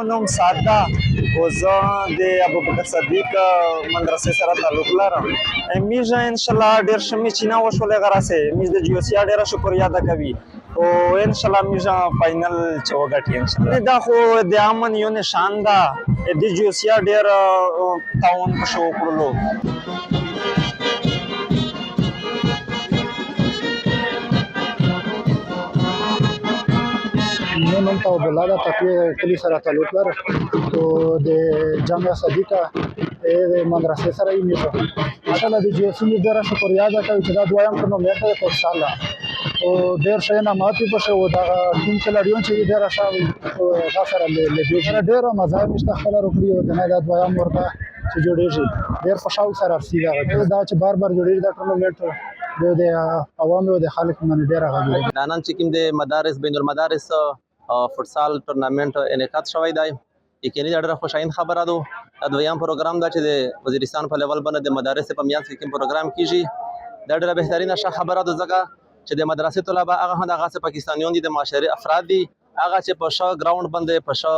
نوم سعد ده او زه د ابوبکر صدیق مدرسې سره تعلق لرم. میږ ان شاء الله ډېر ښه میچ نه وشولې غراسې میږ د جیوسیا ډېره شکریا ده کوي او ان شاء الله میږ فاینل چې وګټي ان شاء الله. دا خو د امن یو نشان ده د جیوسیا ډېر تعاون پکښې وکړلو. مې نوم ته عبدالله ده تقوی کلي سره تعلق لرم او د جامعه صدیقه مدرسې سره یې میږ ماشاءالله د جیوسي میږ ډېره شکریا ده کوي چې دا دویم ټورنمنټ دی په انشاءالله او ډېر ښه انعامات یې پکښې و دغه ټیم کلاډیون چې یې ډېره ښه هغه سره لوبېږي ډېره مزه یې میږ ته خپله وکړي او که نه دا دویم ورته چې جوړېږي ډېر خوشحال سره ارسي دغه دا چې بار بار جوړېږي دا ټورنمنټ د عوامو او د خلکو باندې ډېر غږېږي. نن چې کوم د مدارس بین المدارس فوټسال ټورنمنټ انعقاد شوی دی یقیني دا ډېره خوشایند خبره ده. دا دویم پروګرام ده چې د وزیرستان په لیول باندې د مدارس په میانځ کې کوم پروګرام کیږي دا ډېره بهترینه ښه خبره ده ځکه چې د مدرسې طلبه هغه هم دغسې پاکستانیان دي د معاشري افراد دي هغه چې په ښه ګراوند باندې په ښه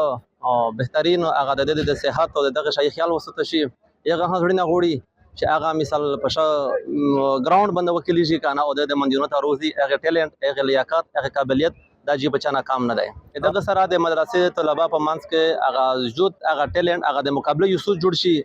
بهترین هغه د د صحت او د دغه شی خیال وساته شي هغه هم زړه نه غواړي چې هغه مثال په ښه ګراوند باندې وکړي که نه او د منځونو ته روزي هغه ټیلنټ هغه لیاقت هغه قابلیت دا جی بچا ناکام نه دی. دغه سره د مدرسې طلبه په منځ کې هغه وجود هغه ټیلنټ هغه د مقابله یو څه جوړ شي.